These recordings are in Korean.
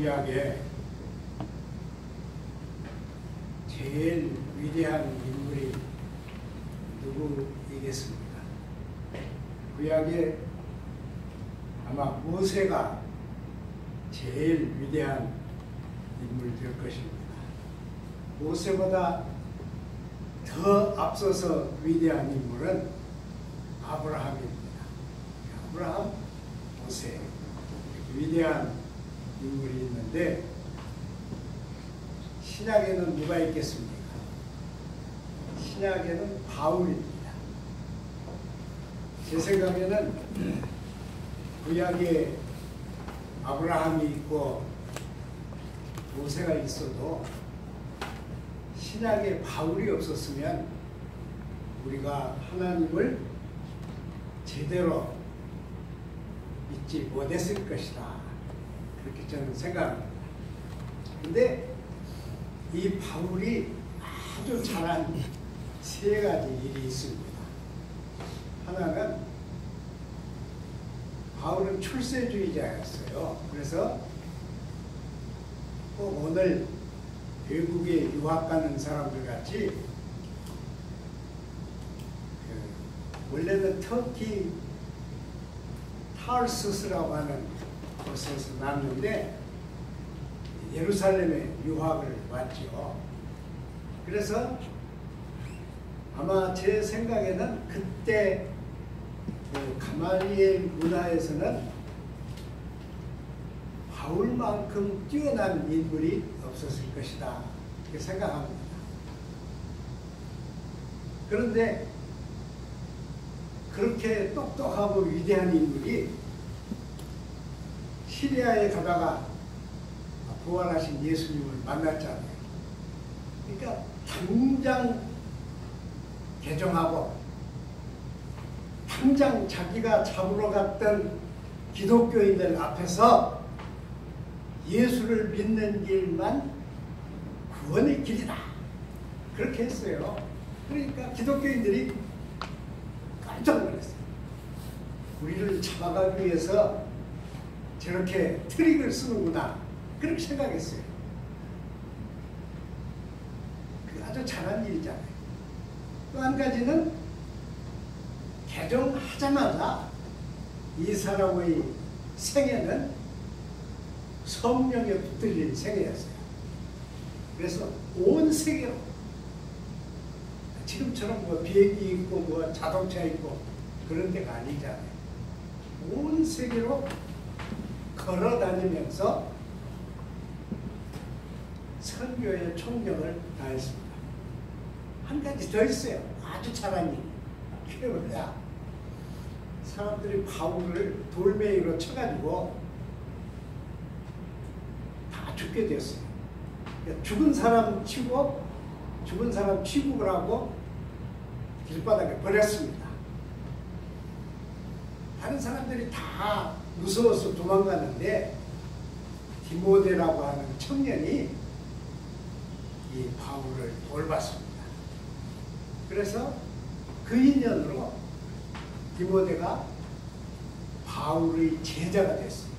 구약에 제일 위대한 인물이 누구이겠습니까? 구약에 아마 모세가 제일 위대한 인물이 될 것입니다. 모세보다 더 앞서서 위대한 인물은 아브라함입니다. 아브라함, 모세, 위대한 인물이 있는데 신약에는 누가 있겠습니까? 신약에는 바울입니다. 제 생각에는 구약에 아브라함이 있고 모세가 있어도 신약에 바울이 없었으면 우리가 하나님을 제대로 믿지 못했을 것이다. 그렇게 저는 생각합니다. 근데 이 바울이 아주 잘한 세 가지 일이 있습니다. 하나는 바울은 출세주의자였어요. 그래서 꼭 오늘 외국에 유학 가는 사람들 같이 원래는 터키 타르수스라고 하는 곳에서 났는데 예루살렘에 유학을 왔죠. 그래서 아마 제 생각에는 그때 가말리엘 문화에서는 바울만큼 뛰어난 인물이 없었을 것이다 이렇게 생각합니다. 그런데 그렇게 똑똑하고 위대한 인물이 시리아에 가다가 부활하신 예수님을 만났잖아요. 그러니까 당장 개종하고 당장 자기가 잡으러 갔던 기독교인들 앞에서 예수를 믿는 길만 구원의 길이다 그렇게 했어요. 그러니까 기독교인들이 깜짝 놀랐어요. 우리를 잡아가기 위해서 저렇게 트릭을 쓰는구나 그렇게 생각했어요. 그 아주 잘한 일이잖아요. 또 한 가지는 개종하자마자 이 사람의 생애는 성령에 붙들린 생애였어요. 그래서 온 세계로 지금처럼 뭐 비행기 있고 뭐 자동차 있고 그런 데가 아니잖아요. 온 세계로 걸어 다니면서 선교의 총력을 다했습니다. 한 가지 더 있어요. 아주 잘한 일. 그게 뭐냐? 사람들이 바울을 돌멩이로 쳐가지고 다 죽게 됐어요. 그러니까 죽은 사람 치고 죽은 사람 취급을 하고 길바닥에 버렸습니다. 다른 사람들이 다 무서워서 도망가는데 디모데라고 하는 청년이 이 바울을 돌봤습니다. 그래서 그 인연으로 디모데가 바울의 제자가 됐어요.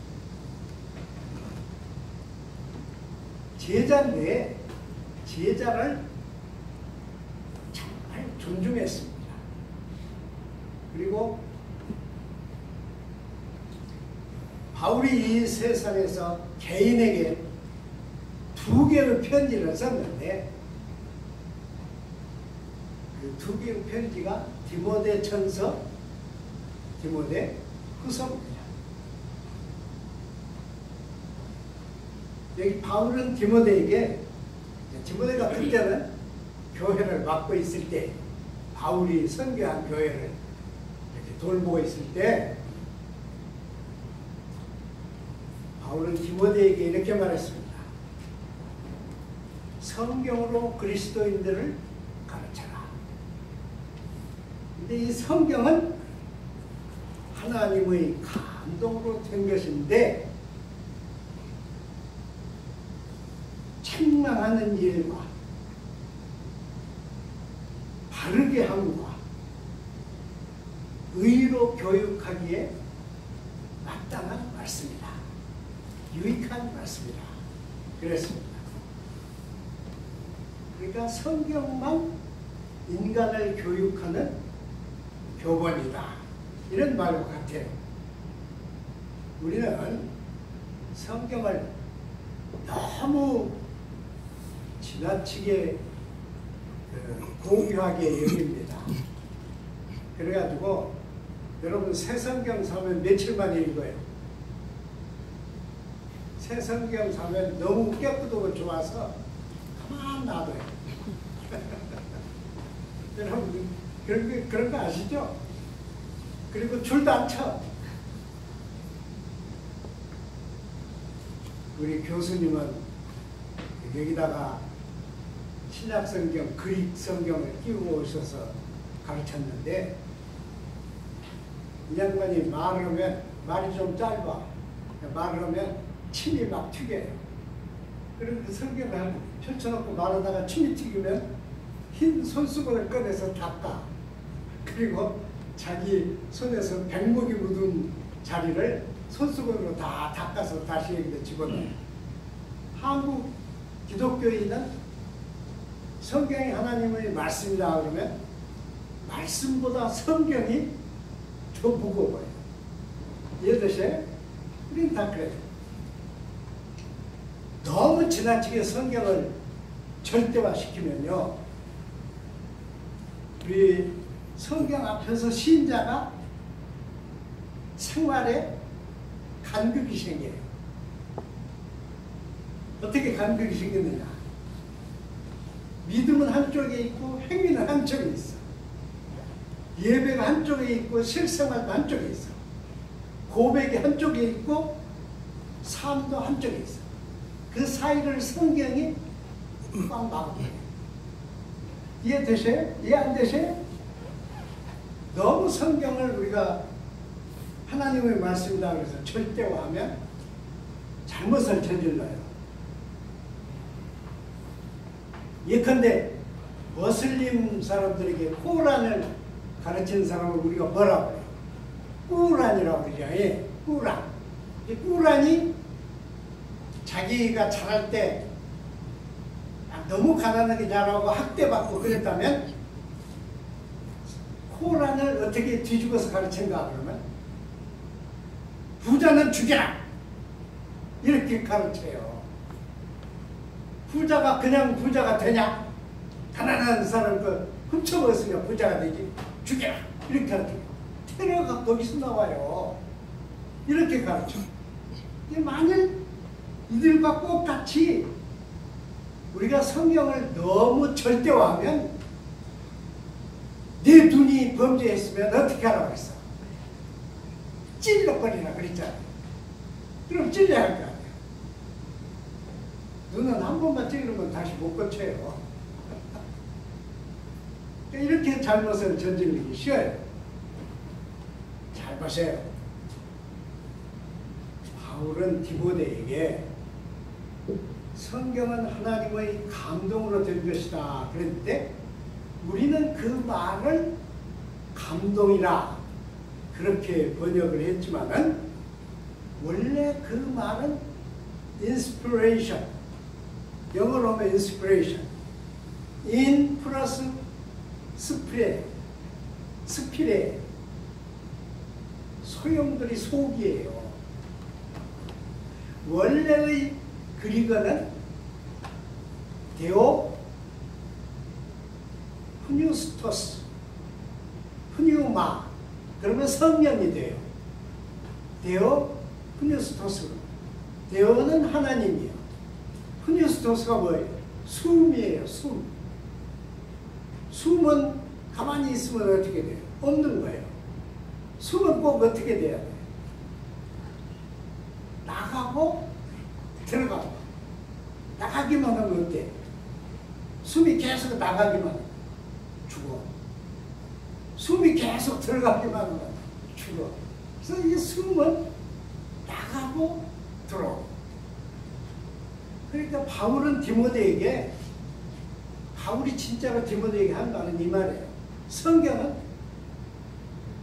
제자인데 제자를 정말 존중했습니다. 그리고 바울이 이 세상에서 개인에게 2개의 편지를 썼는데 그 2개의 편지가 디모데 전서, 디모데 후서입니다. 여기 바울은 디모데에게, 디모데가 그때는 교회를 맡고 있을 때, 바울이 선교한 교회를 이렇게 돌보고 있을 때 바울은 디모데에게 이렇게 말했습니다. 성경으로 그리스도인들을 가르쳐라. 근데 이 성경은 하나님의 감동으로 된 것인데 책망하는 일과 바르게 함과 의로 교육하기에 마땅한 말씀이다. 유익한 말씀이다. 그랬습니다. 그러니까 성경만 인간을 교육하는 교본이다. 이런 말과 같아요. 우리는 성경을 너무 지나치게 고귀하게 여깁니다. 그래가지고 여러분 새 성경 사면 며칠 만에 읽어요. 새 성경 사면 너무 깨끗하고 좋아서 가만 놔둬요. 여러분 그런 거 아시죠? 그리고 줄도 안 쳐. 우리 교수님은 여기다가 신약 성경, 그릭 성경을 끼우고 오셔서 가르쳤는데 이 양반이 말을 하면 말이 좀 짧아. 말을 하면 침이 막 튀겨요. 그래서 그 성경을 펼쳐놓고 말하다가 침이 튀기면 흰 손수건을 꺼내서 닦아. 그리고 자기 손에서 백목이 묻은 자리를 손수건으로 다 닦아서 다시 여기다 집어넣어요. 한국 기독교인은 성경이 하나님의 말씀이다 그러면 말씀보다 성경이 더 무거워요. 이해되세요? 우린 다 그래요. 너무 지나치게 성경을 절대화시키면요, 우리 성경 앞에서 신자가 생활에 간극이 생겨요. 어떻게 간극이 생겼느냐? 믿음은 한쪽에 있고 행위는 한쪽에 있어. 예배가 한쪽에 있고 실생활도 한쪽에 있어. 고백이 한쪽에 있고 삶도 한쪽에 있어. 그 사이를 성경이 꽉 막아요. 이해되세요? 이해 안 되세요? 너무 성경을 우리가 하나님의 말씀이다 그래서 절대화하면 잘못을 저질러요. 예컨대 머슬림 사람들에게 꾸란을 가르치는 사람을 우리가 뭐라고 해요? 꾸란이라고 그러죠. 예, 꾸란. 이 꾸란이 자기가 자랄 때 너무 가난하게 자라고 학대받고 그랬다면 꾸란을 어떻게 뒤집어서 가르친가 그러면 부자는 죽여라 이렇게 가르쳐요. 부자가 그냥 부자가 되냐? 가난한 사람을 훔쳐먹었으면 부자가 되지. 죽여라 이렇게 가르쳐요. 테러가 거기서 나와요. 이렇게 가르쳐. 만일 이들과 똑같이 우리가 성경을 너무 절대화하면 내 눈이 범죄했으면 어떻게 하라고 했어? 찔러버리라 그랬잖아요. 그럼 찔려야 할 거 아니에요. 눈은 한 번만 찔르면 다시 못 고쳐요. 이렇게 잘못을 저지르기 쉬워요. 잘 보세요. 바울은 디모데에게 성경은 하나님의 감동으로 된 것이다 그랬는데 우리는 그 말을 감동이라 그렇게 번역을 했지만은 원래 그 말은 inspiration, 영어로 하면 inspiration, in 플러스 스피레, 소용돌이 속이에요. 원래의 그리거는 데오 후뉴스토스, 후뉴마, 그러면 성령이 돼요. 데오 후뉴스토스. 데오는 하나님이에요. 후뉴스토스가 뭐예요? 숨이에요. 숨은 가만히 있으면 어떻게 돼요? 없는 거예요. 숨은 꼭 어떻게 돼야 돼요? 나가고 들어가고. 나가기만 하면 어때? 숨이 계속 나가기만 하면 죽어. 숨이 계속 들어가기만 하면 죽어. 그래서 이 숨은 나가고 들어오고. 그러니까 바울은 디모데에게, 바울이 진짜로 디모데에게 한 말은 이 말이에요. 성경은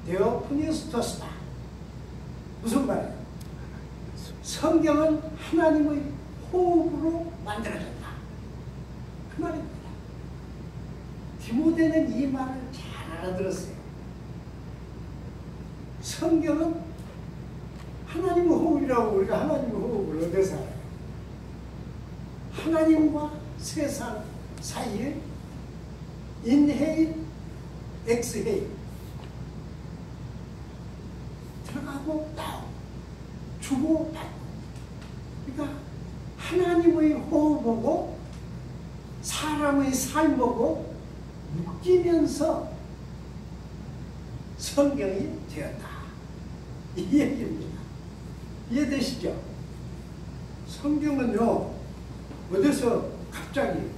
데오프니스토스다. 무슨 말이에요? 성경은 하나님의 호흡으로 만들어졌다. 그 말입니다. 디모데는 이 말을 잘 알아들었어요. 성경은 하나님의 호흡이라고 우리가 하나님의 호흡을 어디서 알아요? 하나님과 세상 사이에 인헤일, 엑스헤일 들어가고 나오고 주고 받고, 그러니까 하나님의 호흡하고 사람의 삶하고 묶이면서 성경이 되었다. 이 얘기입니다. 이해되시죠? 성경은요, 어디서 갑자기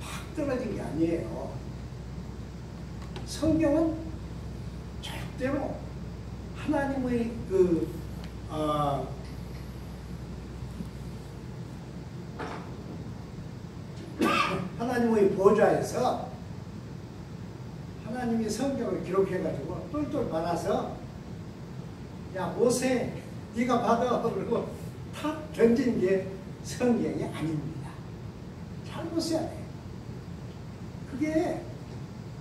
팍 떨어진 게 아니에요. 성경은 절대로 하나님의 하나님의 보좌에서 하나님이 성경을 기록해가지고 똘똘 말아서 야 모세 네가 받아 그러고 탁 던진 게 성경이 아닙니다. 잘 보셔야 돼요. 그게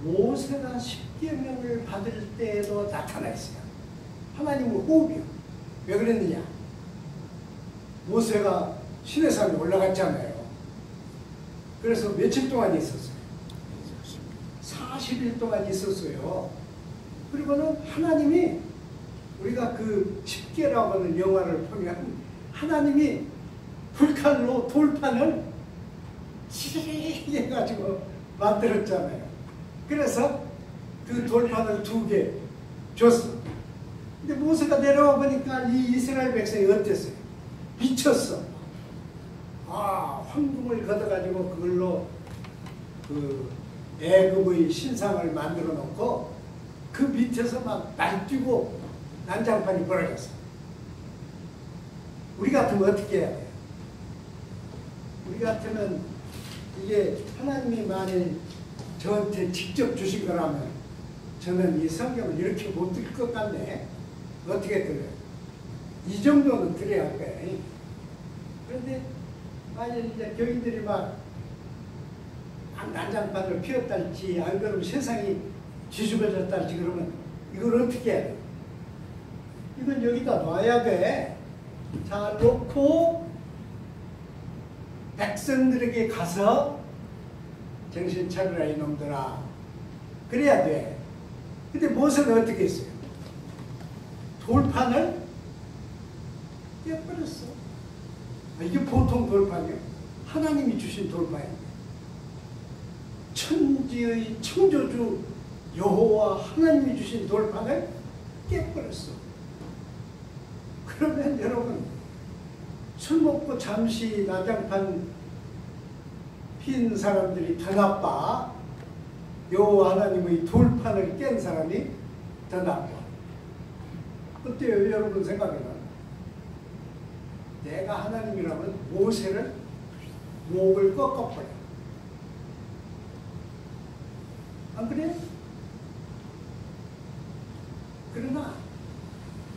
모세가 십계명을 받을 때에도 나타나 있어요. 하나님의 호흡이요. 왜 그랬느냐? 모세가 시내산에 올라갔잖아요. 그래서 며칠 동안 있었어요? 40일 동안 있었어요. 그리고는 하나님이, 우리가 그 십계라고 하는 영화를 보면 하나님이 불칼로 돌판을 치리게 해가지고 만들었잖아요. 그래서 그 돌판을 2개 줬어. 근데 모세가 내려와 보니까 이 이스라엘 백성이 어땠어요? 미쳤어. 아, 황금을 걷어가지고 그걸로 그 애굽의 신상을 만들어 놓고 그 밑에서 막 날뛰고 난장판이 벌어졌어. 우리 같으면 어떻게 해야 돼요? 우리 같으면 이게 하나님이 만일 저한테 직접 주신 거라면 저는 이 성경을 이렇게 못 드릴 것 같네. 어떻게 드려요? 이 정도는 드려야 할 거예요. 그런데 만일 이제 교인들이 막 난장판을 피웠달지 안 그러면 세상이 뒤집어졌달지 그러면 이걸 어떻게 해야 돼? 이건 여기다 놔야 돼. 자, 놓고 백성들에게 가서 정신 차리라 이놈들아. 그래야 돼. 근데 모세는 어떻게 했어요? 돌판을 깨버렸어. 이게 보통 돌판이에요. 하나님이 주신 돌판이에요. 천지의 창조주 여호와 하나님이 주신 돌판을 깨버렸어. 그러면 여러분, 술 먹고 잠시 난장판 핀 사람들이 더 나빠? 여호와 하나님의 돌판을 깬 사람이 더 나빠? 어때요, 여러분 생각에는? 내가 하나님이라면 모세를 목을 꺾어버려. 안 그래? 그러나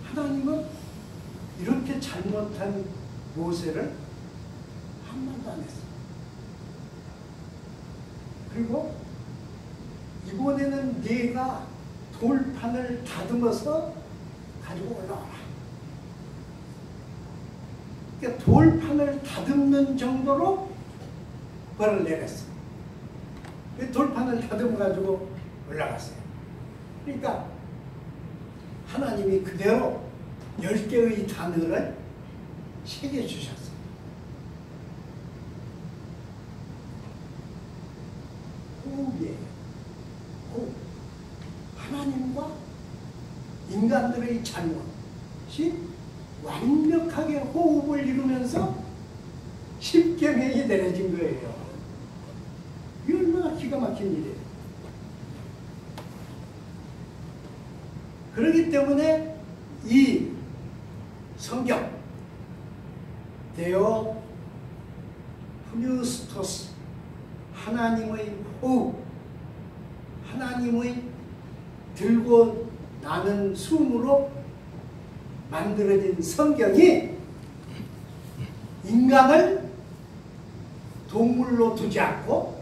하나님은 이렇게 잘못한 모세를 한 번도 안 했어. 그리고 이번에는 네가 돌판을 다듬어서 가지고 올라와라. 그러니까 돌판을 다듬는 정도로 벌을 내렸어. 돌판을 다듬어 가지고 올라갔어요. 그러니까 하나님이 그대로 10개의 단어를 새겨주셨어요. 호흡이에요. 호흡. 하나님과 인간들의 잘못이 완벽하게 호흡을 이루면서 십계명이 내려진 거예요. 이 얼마나 기가 막힌 일이에요. 그렇기 때문에 이 성경 데오 푸뉴스토스, 하나님의 호흡, 하나님의 들고 나는 숨으로 만들어진 성경이 이 인간을 동물로 두지 않고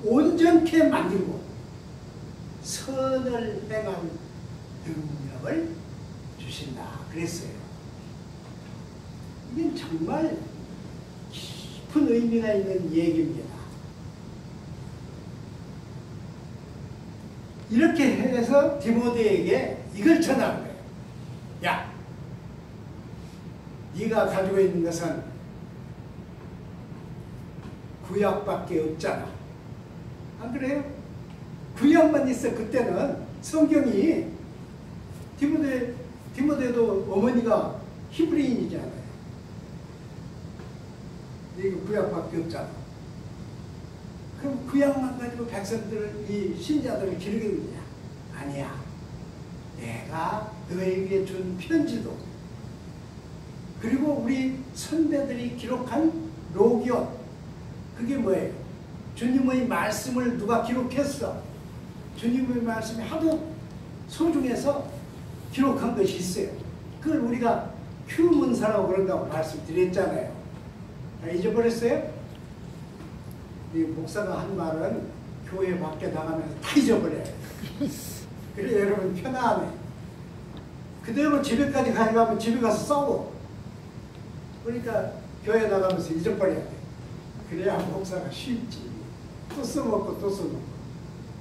온전케 만들고 선을 행한 능력을 주신다 그랬어요. 이게 정말 깊은 의미가 있는 얘기입니다. 이렇게 해서 디모데에게 이걸 전하는 거예요. 야, 네가 가지고 있는 것은 구약밖에 없잖아. 안 그래요? 구약만 있어. 그때는 성경이 디모데도 어머니가 히브리인이잖아요. 이거 구약밖에 없잖아. 그럼 구약만 가지고 백성들을, 이 신자들을 기르겠느냐? 아니야. 내가 너에게 준 편지도, 그리고 우리 선배들이 기록한 로기온, 그게 뭐예요? 주님의 말씀을 누가 기록했어? 주님의 말씀이 하도 소중해서 기록한 것이 있어요. 그걸 우리가 휴문서라고 그런다고 말씀드렸잖아요. 다 잊어버렸어요? 이 목사가 한 말은 교회 밖에 나가면서 다 잊어버려요. 그래 여러분 편안해. 그대로 집에까지 가져가면 집에 가서 싸워. 그러니까 교회 나가면서 잊어버려야 돼. 그래야 목사가 쉽지. 또 써먹고 또 써먹고.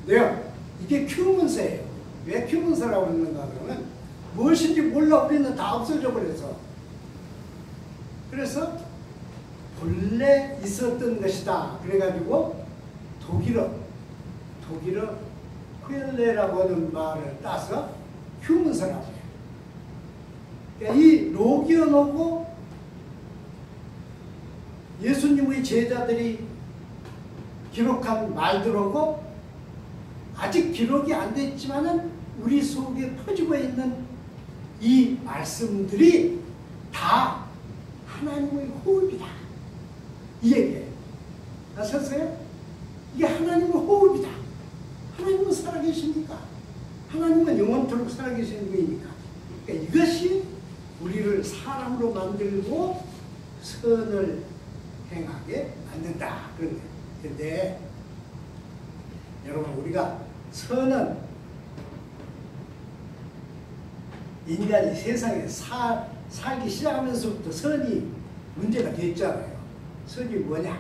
내가 이게 큐문서예요. 왜 큐문서라고 그러는가 그러면 무엇인지 몰라. 우리는 다 없어져 버려서. 그래서 본래 있었던 것이다. 그래가지고 독일어 쿠엘레라고 하는 말을 따서 휴문서라고 해요. 그러니까 이 로기온하고 예수님의 제자들이 기록한 말들하고 아직 기록이 안 됐지만은 우리 속에 퍼지고 있는 이 말씀들이 다 하나님의 호흡이다. 이 얘기예요. 아셨어요? 이게 하나님의 호흡이다. 하나님은 살아계십니까? 하나님은 영원토록 살아계시는 분이니까. 그러니까 이것이 우리를 사람으로 만들고 선을 행하게 만든다. 그런 거예요. 근데 여러분, 우리가 선은 인간이 세상에 살기 시작하면서부터 선이 문제가 됐잖아요. 선이 뭐냐?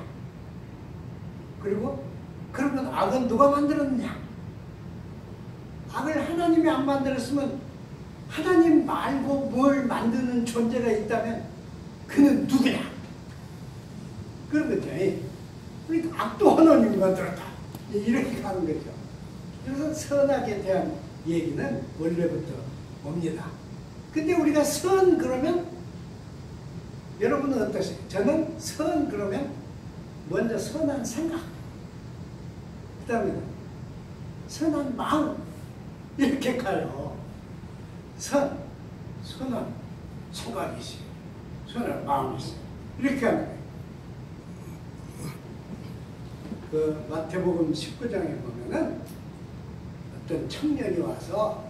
그리고 그러면 악은 누가 만들었느냐? 악을 하나님이 안 만들었으면, 하나님 말고 뭘 만드는 존재가 있다면 그는 누구냐? 그런 거죠. 그러니까 악도 하나님이 만들었다. 이렇게 가는 거죠. 그래서 선악에 대한 얘기는 원래부터 옵니다. 근데 우리가 선 그러면 여러분은 어떠세요? 저는 선 그러면 먼저 선한 생각, 그 다음에 선한 마음, 이렇게 가요. 선한 생각이시, 선한 마음이시, 이렇게 하는 거예요. 그 마태복음 19장에 보면은 어떤 청년이 와서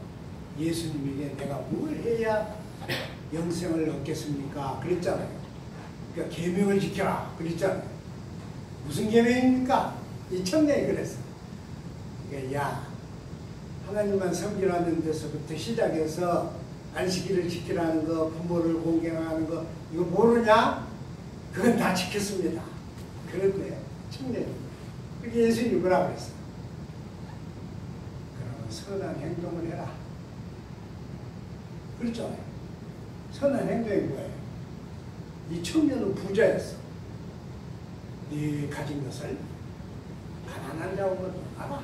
예수님에게 내가 뭘 해야 영생을 얻겠습니까? 그랬잖아요. 그러니까 계명을 지켜라 그랬잖아요. 무슨 계명입니까? 이 청년이 그랬어. 그러니까 야, 하나님만 섬기라는 데서부터 시작해서 안식일을 지키라는 거, 부모를 공경하는 거, 이거 모르냐? 그건 다 지켰습니다. 그런데 청년이. 그게 예수님이 뭐라고 그랬어? 그러면 선한 행동을 해라. 그렇잖아요. 선한 행동이 뭐예요? 이 청년은 부자였어. 네 가진 것을 가난한 자하고 알아.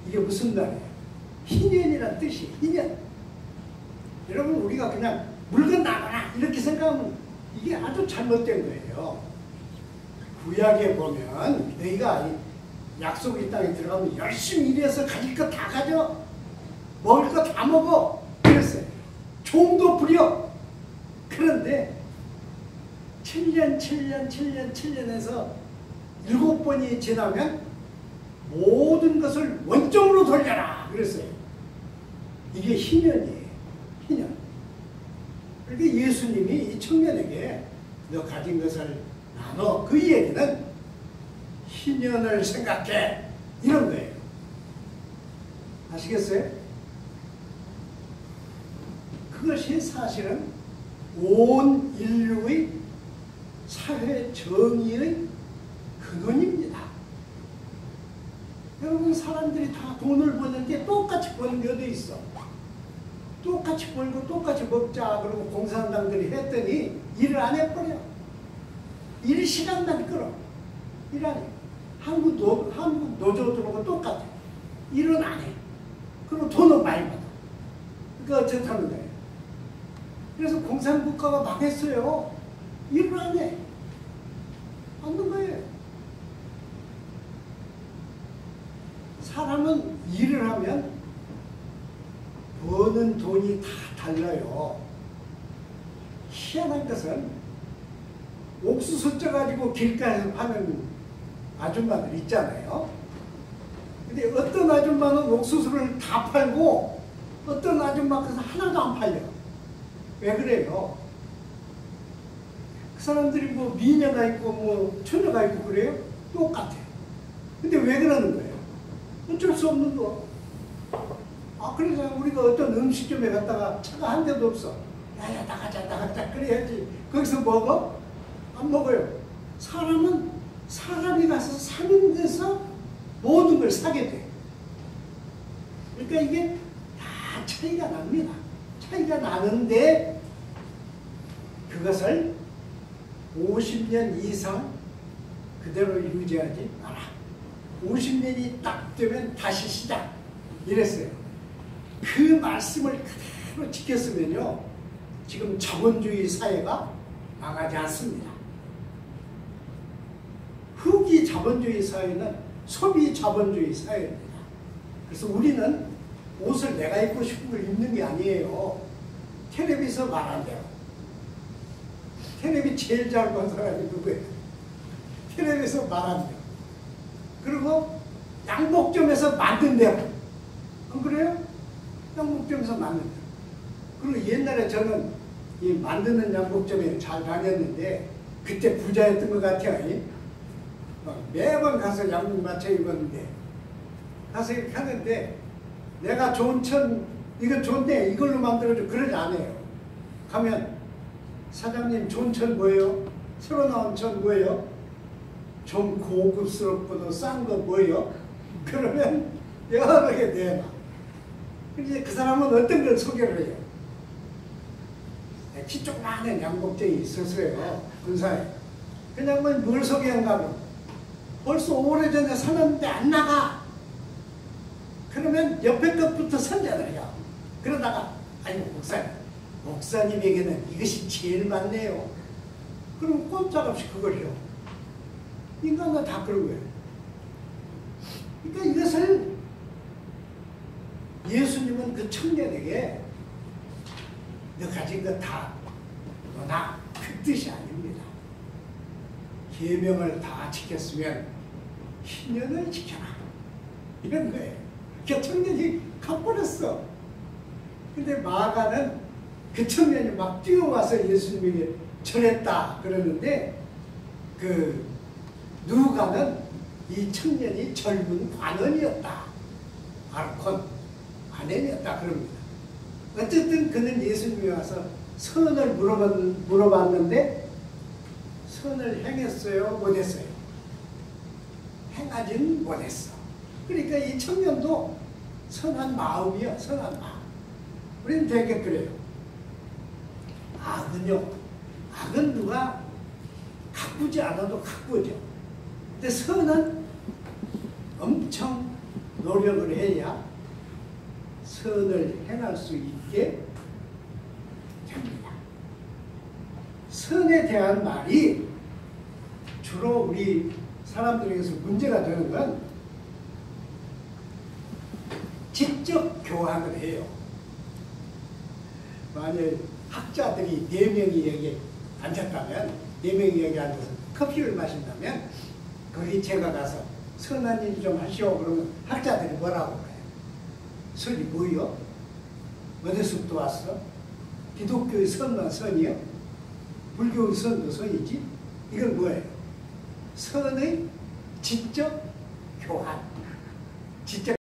이게 무슨 말이에요? 희년이란 뜻이에요. 희년. 여러분, 우리가 그냥 물건 나가라 이렇게 생각하면 이게 아주 잘못된 거예요. 구약에 보면 너희가 약속의 땅에 들어가면 열심히 일해서 가질 거 다 가져, 먹을 거 다 먹어, 그랬어요. 종도 부려. 그런데 7년 해서 7번이 지나면 모든 것을 원점으로 돌려라 그랬어요. 이게 희년이에요. 희년. 그러니까 예수님이 이 청년에게 너 가진 것을 나눠. 그 얘기는 희년을 생각해. 이런 거예요. 아시겠어요? 그것이 사실은 온 인류의 사회 정의의 근원입니다. 여러분, 사람들이 다 돈을 버는데 똑같이 버는 게 어디 있어? 똑같이 벌고 똑같이 먹자 그러고 공산당들이 했더니 일을 안 해버려. 일 시간만 끌어. 일 안 해. 한국 노조들하고 똑같아. 일은 안 해. 그리고 돈은 많이 받아. 그러니까 어쨌다는 거예요. 그래서 공산국가가 망했어요. 일을 안 해. 없는 거예요. 사람은 일을 하면 버는 돈이 다 달라요. 희한한 것은 옥수수 쪄가지고 길가에서 파는 아줌마들 있잖아요. 근데 어떤 아줌마는 옥수수를 다 팔고 어떤 아줌마께서 하나도 안 팔려. 왜 그래요? 그 사람들이 뭐 미녀가 있고 뭐 처녀가 있고 그래요? 똑같아. 근데 왜 그러는 거예요? 어쩔 수 없는 거. 그래서 우리가 어떤 음식점에 갔다가 차가 한 대도 없어. 야야 나가자 그래야지. 거기서 먹어? 안 먹어요. 사람은 사람이 가서 사는 데서 모든 걸 사게 돼. 그러니까 이게 다 차이가 납니다. 차이가 나는데 그것을 50년 이상 그대로 유지하지 마라. 50년이 딱 되면 다시 시작. 이랬어요. 그 말씀을 그대로 지켰으면요, 지금 자본주의 사회가 망하지 않습니다. 후기 자본주의 사회는 소비 자본주의 사회입니다. 그래서 우리는 옷을 내가 입고 싶은 걸 입는 게 아니에요. 텔레비에서 말한대요. 텔레비 제일 잘 본 사람이 누구예요? 텔레비에서 말한대요. 그리고 양복점에서 만든대요. 안 그래요? 양복점에서 만든대요. 그리고 옛날에 저는 이 만드는 양복점에 잘 다녔는데 그때 부자였던 것 같아요. 매번 가서 양복 맞춰 입었는데 가서 이렇게 하는데 내가 좋은 천 이거 좋은데 이걸로 만들어줘 그러지 않아요. 가면 사장님 좋은 천 뭐예요? 새로 나온 천 뭐예요? 좀 고급스럽고도 싼 거 뭐예요? 그러면 여러 개 내놔. 이제 그 사람은 어떤 걸 소개를 해요? 키 조그마한 양복쟁이 있었어요. 군사에. 그냥 뭘 소개한가 하면 벌써 오래전에 사놨는데 안 나가. 그러면 옆에 것부터 선잖아요. 그러다가 아니 목사님에게는 이것이 제일 많네요. 그럼 꼼짝없이 그걸 해요. 인간은 다 그런 거예요. 그러니까 이것을 예수님은 그 청년에게 너 가진 거 다 너나 그 뜻이 아닙니다. 계명을 다 지켰으면 희년을 지켜라. 이런 거예요. 그 청년이 가버렸어. 근데 마가는 그 청년이 막 뛰어와서 예수님에게 절했다 그러는데 그 누가는 이 청년이 젊은 관원이었다. 아르콘 관원이었다 그럽니다. 어쨌든 그는 예수님이 와서 선을 물어봤는데 선을 행했어요? 못했어요? 행하지는 못했어. 그러니까 이 청년도 선한 마음이요. 선한 마음. 우리는 되게 그래요. 악은요. 악은 누가 가꾸지 않아도 가꾸죠. 근데 선은 엄청 노력을 해야 선을 행할 수 있게 됩니다. 선에 대한 말이 주로 우리 사람들에게서 문제가 되는 건 지적 교환을 해요. 만약 학자들이 4명이 여기 앉았다면 4명이 여기 앉아서 커피를 마신다면 거기 제가 가서 선한 일 좀 하시오 그러면 학자들이 뭐라고 그래요? 선이 뭐요? 어디서부터 왔어? 기독교의 선만 선이요? 불교 선도 선이지. 이건 뭐예요? 선의 지적 교환. 지적